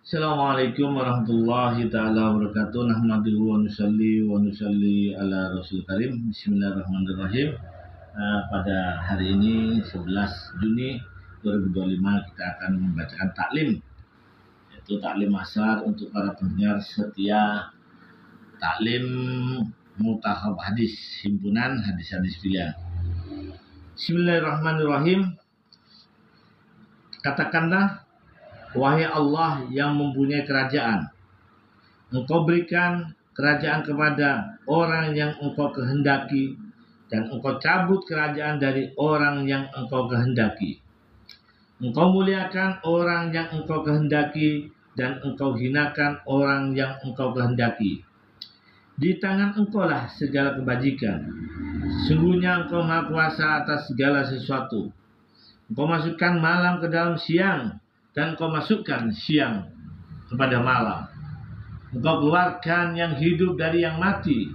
Assalamualaikum warahmatullahi taala wabarakatuh. Nahmaduhu wa nusalli ala Rasul Karim. Bismillahirrahmanirrahim. Pada hari ini 11 Juni 2025 kita akan membacakan taklim, yaitu taklim asar untuk para pendengar setia taklim Mutakhab Hadis, himpunan hadis-hadis pilihan. Bismillahirrahmanirrahim. Katakanlah, wahai Allah yang mempunyai kerajaan, Engkau berikan kerajaan kepada orang yang Engkau kehendaki, dan Engkau cabut kerajaan dari orang yang Engkau kehendaki. Engkau muliakan orang yang Engkau kehendaki, dan Engkau hinakan orang yang Engkau kehendaki. Di tangan Engkau lah segala kebajikan. Sesungguhnya Engkau Maha Kuasa atas segala sesuatu. Engkau masukkan malam ke dalam siang, dan Engkau masukkan siang kepada malam. Engkau keluarkan yang hidup dari yang mati,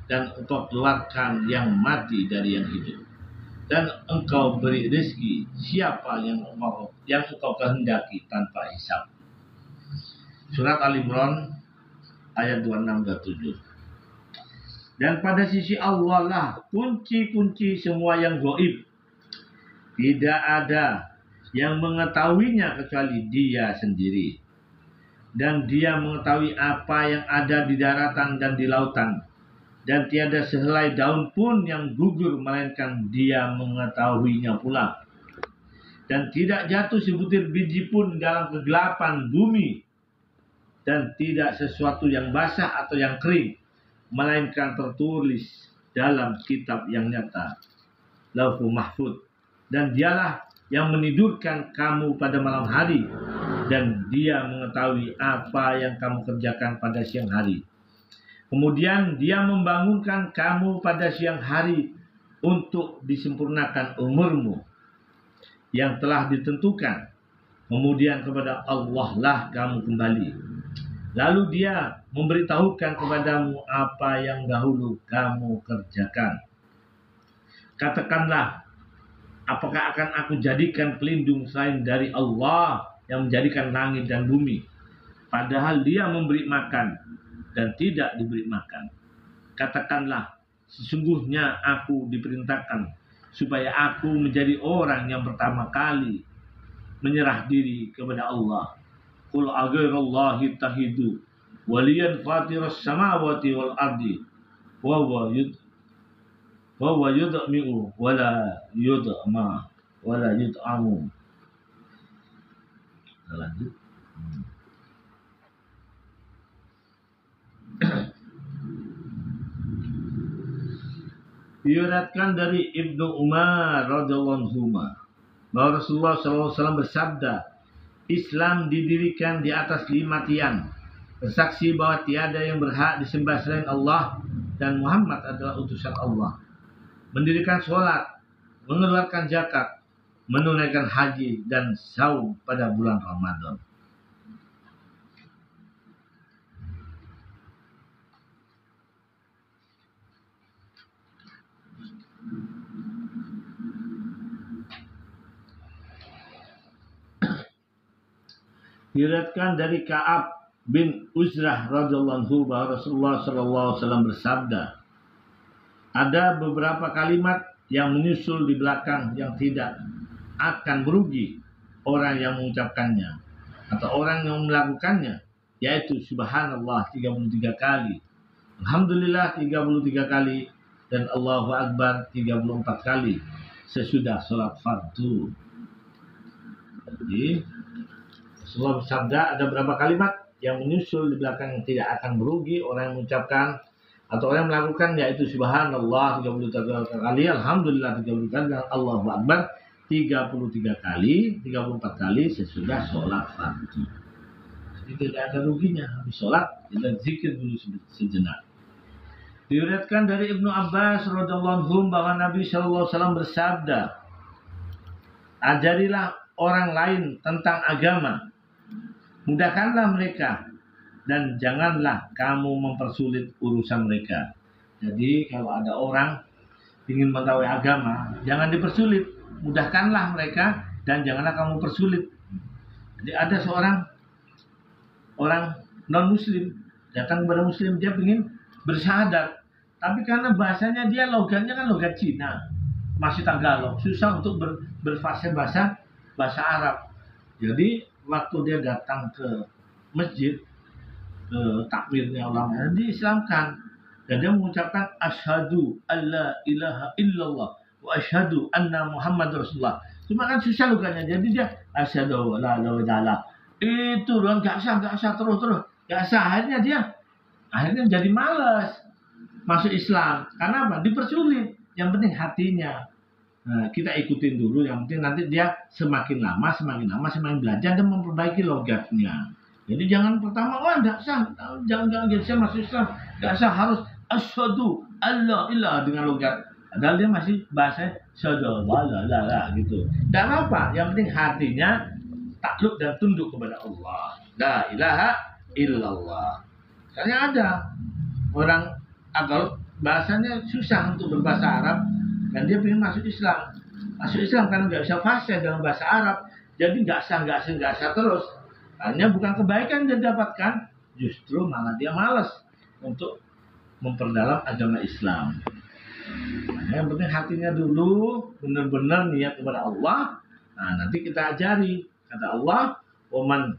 dan Engkau keluarkan yang mati dari yang hidup. Dan Engkau beri rezeki siapa yang Engkau kehendaki tanpa hisab. Surat Al-Imran ayat 26-27. Dan pada sisi Allah lah kunci-kunci semua yang gaib. Tidak ada yang mengetahuinya kecuali Dia sendiri. Dan Dia mengetahui apa yang ada di daratan dan di lautan. Dan tiada sehelai daun pun yang gugur, melainkan Dia mengetahuinya pula. Dan tidak jatuh sebutir biji pun dalam kegelapan bumi. Dan tidak sesuatu yang basah atau yang kering, melainkan tertulis dalam kitab yang nyata, Lauhul Mahfuz. Dan Dialah yang menidurkan kamu pada malam hari, dan Dia mengetahui apa yang kamu kerjakan pada siang hari. Kemudian Dia membangunkan kamu pada siang hari untuk disempurnakan umurmu yang telah ditentukan. Kemudian kepada Allah lah kamu kembali. Lalu Dia memberitahukan kepadamu apa yang dahulu kamu kerjakan. Katakanlah, apakah akan aku jadikan pelindung selain dari Allah yang menjadikan langit dan bumi, padahal Dia memberi makan dan tidak diberi makan? Katakanlah, sesungguhnya aku diperintahkan supaya aku menjadi orang yang pertama kali menyerah diri kepada Allah. Qul aghairallahi tahidu waliyan fatiras samawati wal ardi wa huwa yud'mi'u wala yud'ma wala yud'amu. Lanjut. Diriwayatkan dari Ibnu Umar radhiyallahu anhu bahwa Rasulullah SAW bersabda, Islam didirikan di atas 5 tiang, bersaksi bahwa tiada yang berhak disembah selain Allah dan Muhammad adalah utusan Allah, mendirikan sholat, mengeluarkan zakat, menunaikan haji, dan saum pada bulan Ramadan. Diriwayatkan dari Ka'ab bin Uzrah radhiyallahu anhu bahwa Rasulullah SAW bersabda, ada beberapa kalimat yang menyusul di belakang yang tidak akan merugi orang yang mengucapkannya atau orang yang melakukannya, yaitu Subhanallah 33 kali, Alhamdulillah 33 kali, dan Allahu Akbar 34 kali sesudah sholat fardu. Jadi Rasulullah bersabda, ada beberapa kalimat yang menyusul di belakang yang tidak akan merugi orang yang mengucapkan atau orang yang melakukan, yaitu Subhanallah 33 kali, Alhamdulillah 33 kali, dan Allahu Akbar 33 kali, 34 kali sesudah sholat fardu. Jadi tidak ada ruginya habis sholat, kita zikir dulu sejenak. Diriwayatkan dari Ibnu Abbas radhiyallahu anhu bahwa Nabi SAW bersabda, ajarilah orang lain tentang agama, mudahkanlah mereka, dan janganlah kamu mempersulit urusan mereka. Jadi kalau ada orang ingin mengetahui agama, jangan dipersulit, mudahkanlah mereka dan janganlah kamu persulit. Jadi ada seorang orang non muslim datang kepada muslim, dia ingin bersyahadat, tapi karena bahasanya dia logatnya kan logat Cina, masih Tagalog, susah untuk berfasih bahasa Arab. Jadi waktu dia datang ke masjid, ke takmirnya ulama, diislamkan, dan dia mengucapkan asyhadu alla ilaha illallah wa asyhadu anna Muhammad Rasulullah. Cuma kan susah logatnya, jadi dia asyhadu la ilaha illallah. Itu doang, gak sah terus gak sah. Akhirnya jadi malas masuk Islam. Karena apa? Dipersulit. Yang penting hatinya. Nah, kita ikutin dulu. Yang penting nanti dia semakin lama semakin belajar dan memperbaiki logatnya. Jadi jangan pertama, wah gak sah, jangan saya masuk Islam, gak sah, harus asyhadu alla ilaha dengan logat. Padahal dia masih bahasa asyhadu la gitu. Gak apa-apa. Yang penting hatinya takluk dan tunduk kepada Allah. La ilaha illallah. Karena ada orang agak bahasanya susah untuk berbahasa Arab dan dia ingin masuk Islam. Masuk Islam karena nggak bisa fasih dalam bahasa Arab, jadi nggak sah terus. Hanya bukan kebaikan dia dapatkan, justru malah dia malas untuk memperdalam agama Islam. Nah, yang penting hatinya dulu benar-benar niat kepada Allah. Nah, nanti kita ajari. Kata Allah, "Waman,"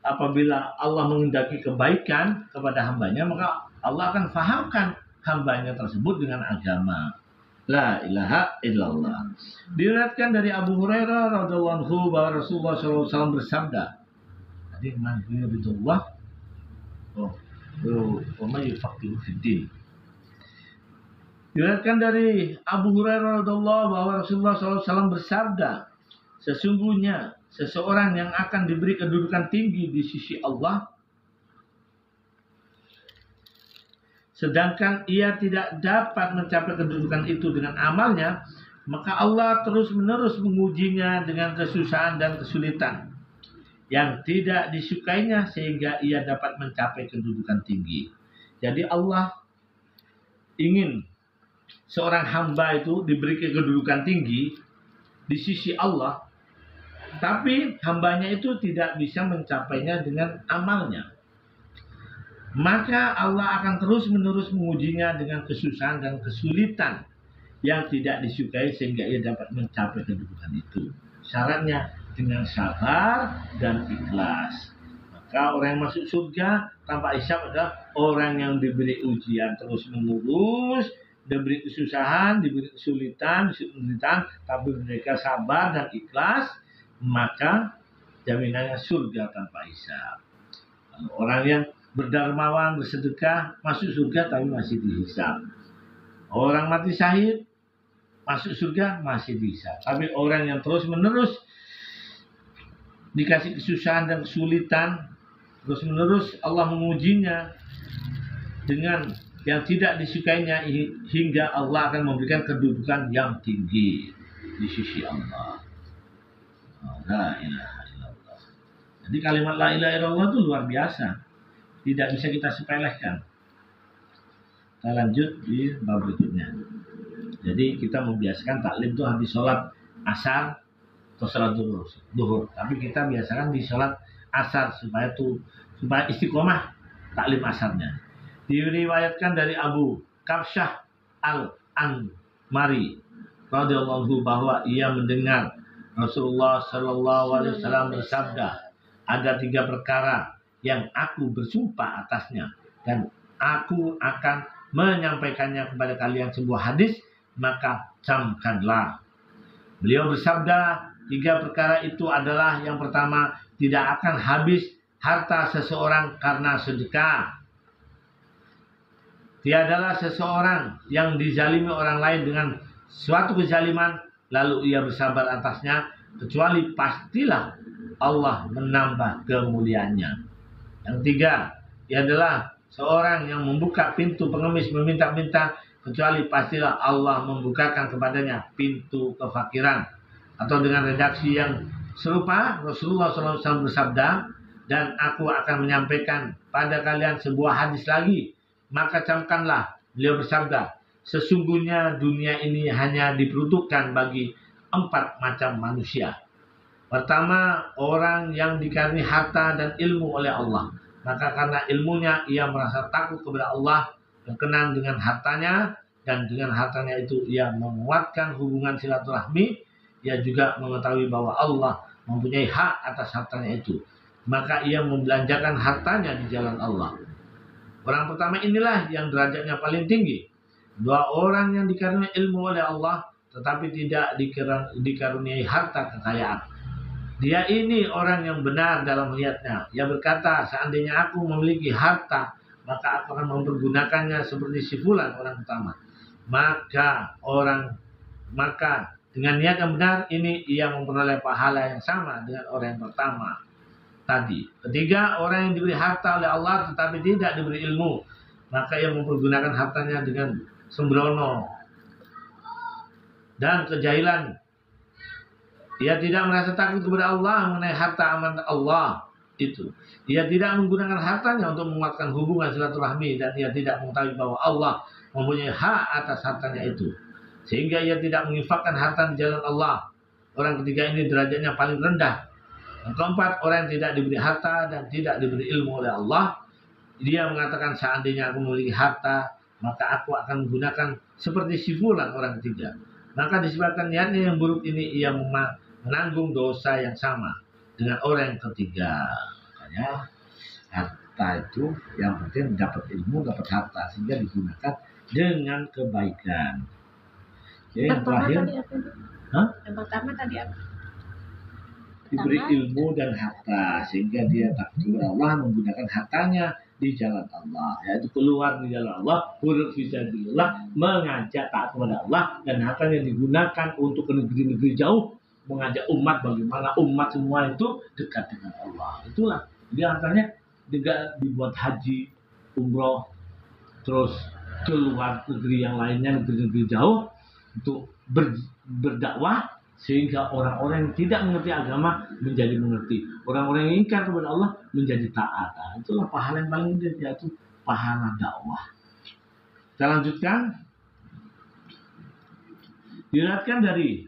apabila Allah menghendaki kebaikan kepada hambanya, maka Allah akan fahamkan hambanya tersebut dengan agama. La ilaha illallah. Diriwayatkan dari Abu Hurairah radhiyallahu anhu bahwa Rasulullah SAW bersabda, "Tadi man yuridullah, wa may yufaqihu fid-din." Diriwayatkan dari Abu Hurairah radhiyallahu bahwa Rasulullah SAW bersabda, sesungguhnya seseorang yang akan diberi kedudukan tinggi di sisi Allah, sedangkan ia tidak dapat mencapai kedudukan itu dengan amalnya, maka Allah terus-menerus mengujinya dengan kesusahan dan kesulitan yang tidak disukainya sehingga ia dapat mencapai kedudukan tinggi. Jadi Allah ingin seorang hamba itu diberi kedudukan tinggi di sisi Allah, tapi hambanya itu tidak bisa mencapainya dengan amalnya. Maka Allah akan terus-menerus mengujinya dengan kesusahan dan kesulitan yang tidak disukai sehingga ia dapat mencapai kedudukan itu. Syaratnya dengan sabar dan ikhlas. Maka orang yang masuk surga tanpa hisab adalah orang yang diberi ujian terus-menerus, diberi kesusahan, diberi kesulitan, tapi mereka sabar dan ikhlas, maka jaminannya surga tanpa hisab. Orang yang berdermawan, bersedekah, masuk surga tapi masih dihisab. Orang mati syahid, masuk surga masih dihisab. Tapi orang yang terus-menerus dikasih kesusahan dan kesulitan, terus-menerus Allah mengujinya dengan yang tidak disukainya hingga Allah akan memberikan kedudukan yang tinggi di sisi Allah. La ilaha illallah. Jadi kalimat la ilaha illallah itu luar biasa. Tidak bisa kita sepelekan. Kita lanjut di bab berikutnya. Jadi kita membiasakan taklim itu habis sholat asar atau sholat duhur. Tapi kita biasakan di sholat asar supaya istiqomah taklim asarnya. Diriwayatkan dari Abu Kabsyah Al-Anmari radhiyallahu anhu bahwa ia mendengar Rasulullah Shallallahu Alaihi Wasallam bersabda, ada 3 perkara yang aku bersumpah atasnya dan aku akan menyampaikannya kepada kalian sebuah hadis, maka camkanlah. Beliau bersabda, 3 perkara itu adalah yang pertama, tidak akan habis harta seseorang karena sedekah. Tiadalah seseorang yang dizalimi orang lain dengan suatu kezaliman lalu ia bersabar atasnya, kecuali pastilah Allah menambah kemuliaannya. Yang 3, ia adalah seorang yang membuka pintu pengemis meminta-minta, kecuali pastilah Allah membukakan kepadanya pintu kefakiran. Atau dengan redaksi yang serupa, Rasulullah SAW bersabda, dan aku akan menyampaikan pada kalian sebuah hadis lagi, maka camkanlah. Beliau bersabda, sesungguhnya dunia ini hanya diperuntukkan bagi 4 macam manusia. Pertama, orang yang dikaruniai harta dan ilmu oleh Allah. Maka karena ilmunya ia merasa takut kepada Allah, berkenan dengan hartanya, dan dengan hartanya itu ia menguatkan hubungan silaturahmi. Ia juga mengetahui bahwa Allah mempunyai hak atas hartanya itu. Maka ia membelanjakan hartanya di jalan Allah. Orang pertama inilah yang derajatnya paling tinggi. Dua orang yang dikaruniai ilmu oleh Allah, tetapi tidak dikaruniai harta kekayaan. Dia ini orang yang benar dalam melihatnya. Ia berkata, seandainya aku memiliki harta, maka aku akan mempergunakannya seperti si fulan orang pertama. Maka dengan niat yang benar ini ia memperoleh pahala yang sama dengan orang yang pertama tadi. Ketiga, orang yang diberi harta oleh Allah tetapi tidak diberi ilmu, maka ia mempergunakan hartanya dengan sembrono dan kejahilan. Ia tidak merasa takut kepada Allah mengenai harta amanat Allah itu. Ia tidak menggunakan hartanya untuk menguatkan hubungan silaturahmi, dan ia tidak mengetahui bahwa Allah mempunyai hak atas hartanya itu, sehingga ia tidak menginfakkan harta di jalan Allah. Orang ketiga ini derajatnya paling rendah. Yang keempat, orang yang tidak diberi harta dan tidak diberi ilmu oleh Allah. Dia mengatakan, seandainya aku memiliki harta, maka aku akan menggunakan seperti si fulan orang ketiga. Maka disebabkan niatnya yang buruk ini, ia menanggung dosa yang sama dengan orang yang ketiga. Makanya harta itu yang penting dapat ilmu, dapat harta, sehingga digunakan dengan kebaikan. Jadi yang terakhir, yang pertama tadi apa? Diberi ilmu dan harta, sehingga dia takut kepada Allah, menggunakan hartanya di jalan Allah, yaitu keluar di jalan Allah, huruf fisabilillah, mengajak taat kepada Allah, dan hartanya digunakan untuk ke negeri-negeri jauh, mengajak umat bagaimana umat semua itu dekat dengan Allah. Itulah, jadi hartanya juga dibuat haji, umroh, terus keluar negeri yang lainnya, negeri-negeri jauh, untuk berdakwah, sehingga orang-orang yang tidak mengerti agama menjadi mengerti, orang-orang yang ingkar kepada Allah menjadi taat. Nah, itulah pahala yang paling gede, yaitu pahala dakwah. Kita lanjutkan. Diriwayatkan dari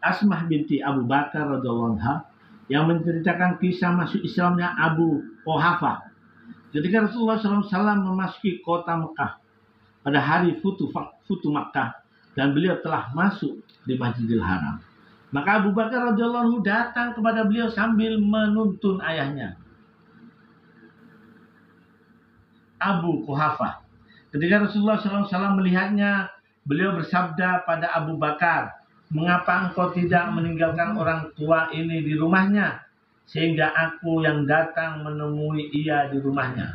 Asmah binti Abu Bakar radhiyallahu anha yang menceritakan kisah masuk Islamnya Abu Quhafah ketika Rasulullah SAW memasuki kota Mekah pada hari Futu Makkah, dan beliau telah masuk di Masjidil Haram. Maka Abu Bakar radhiyallahu anhu datang kepada beliau sambil menuntun ayahnya, Abu Quhafah. Ketika Rasulullah SAW melihatnya, beliau bersabda pada Abu Bakar, mengapa engkau tidak meninggalkan orang tua ini di rumahnya, sehingga aku yang datang menemui ia di rumahnya?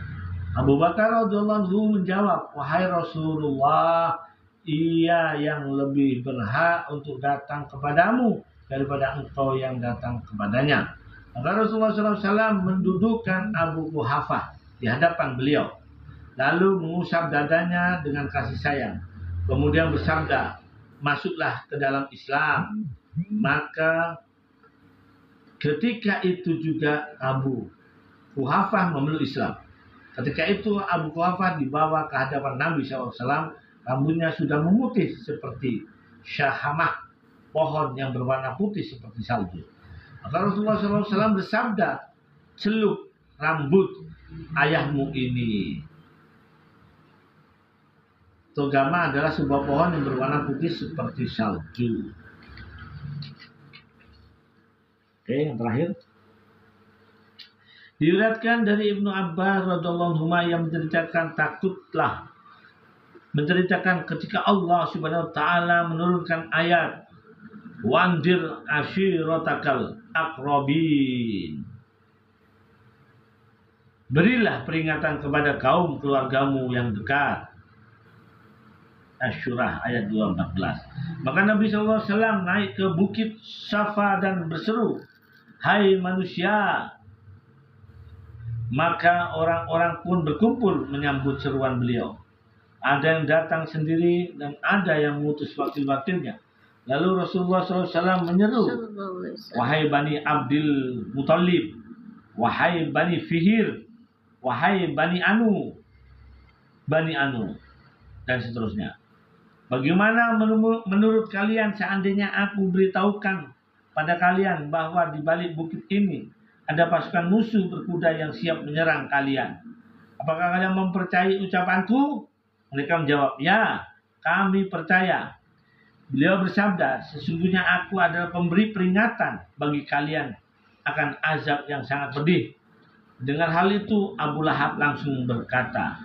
Abu Bakar radhiyallahu anhu menjawab, wahai Rasulullah, ia yang lebih berhak untuk datang kepadamu daripada engkau yang datang kepadanya. Maka Rasulullah SAW mendudukkan Abu Quhafah di hadapan beliau, lalu mengusap dadanya dengan kasih sayang, kemudian bersabda, masuklah ke dalam Islam. Maka ketika itu juga Abu Quhafah memeluk Islam. Ketika itu Abu Quhafah dibawa ke hadapan Nabi SAW. Rambutnya sudah memutih seperti syahamah, pohon yang berwarna putih seperti salju. Maka Rasulullah SAW bersabda, celup rambut ayahmu ini. Togama adalah sebuah pohon yang berwarna putih seperti salju. Oke, yang terakhir. Diriwayatkan dari Ibnu Abbas radhiyallahu anhu yang menceritakan ketika Allah Subhanahu wa taala menurunkan ayat wandir ashiratakal aqrabin. Berilah peringatan kepada kaum keluargamu yang dekat. Asy-Syurah ayat 214. Maka Nabi SAW naik ke bukit Safa dan berseru, hai manusia. Maka orang-orang pun berkumpul menyambut seruan beliau. Ada yang datang sendiri dan ada yang mengutus wakil-wakilnya. Lalu Rasulullah SAW menyeru, wahai Bani Abdul Muthalib, wahai Bani Fihir, wahai Bani Anu, dan seterusnya. Bagaimana menurut kalian seandainya aku beritahukan pada kalian bahwa di balik bukit ini ada pasukan musuh berkuda yang siap menyerang kalian. Apakah kalian mempercayai ucapanku? Mereka menjawab, ya, kami percaya. Beliau bersabda, sesungguhnya aku adalah pemberi peringatan bagi kalian akan azab yang sangat pedih. Dengar hal itu, Abu Lahab langsung berkata,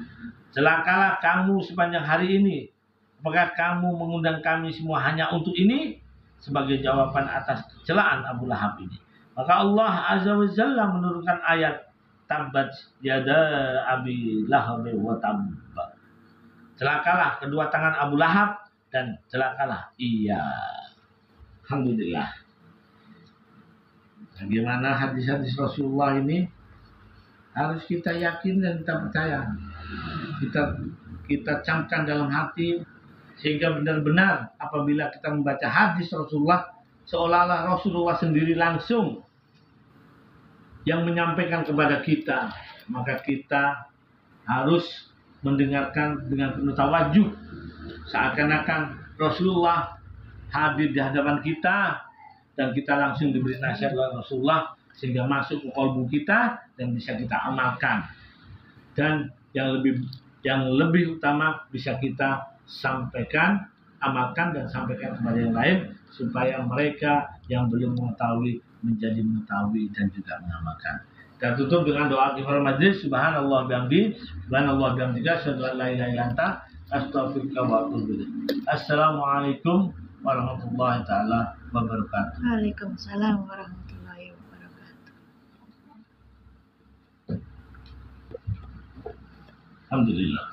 celakalah kamu sepanjang hari ini. Apakah kamu mengundang kami semua hanya untuk ini? Sebagai jawaban atas kecelaan Abu Lahab ini. Maka Allah Azza wa Jalla menurunkan ayat Tabbat yada Abi Lahab wa tab. Celakalah kedua tangan Abu Lahab dan celakalah ia. Alhamdulillah. Bagaimana hadis-hadis Rasulullah ini harus kita yakin dan kita percaya. Kita camkan dalam hati sehingga benar-benar apabila kita membaca hadis Rasulullah seolah-olah Rasulullah sendiri langsung yang menyampaikan kepada kita, maka kita harus mendengarkan dengan penuh tawajuh seakan-akan Rasulullah hadir di hadapan kita dan kita langsung diberi nasihat oleh Rasulullah sehingga masuk ke kalbu kita dan bisa kita amalkan. Dan yang lebih utama bisa kita sampaikan, amalkan dan sampaikan kepada yang lain supaya mereka yang belum mengetahui menjadi mengetahui dan juga mengamalkan. Kita tutup dengan doa kifaratul majlis. Subhanallah bihamdi, subhanallah bihamdika, asyhadu an la ilaha illa anta, astaghfiruka wa atubu ilaik. Assalamualaikum warahmatullahi taala wabarakatuh. Waalaikumsalam warahmatullahi wabarakatuh. Alhamdulillah.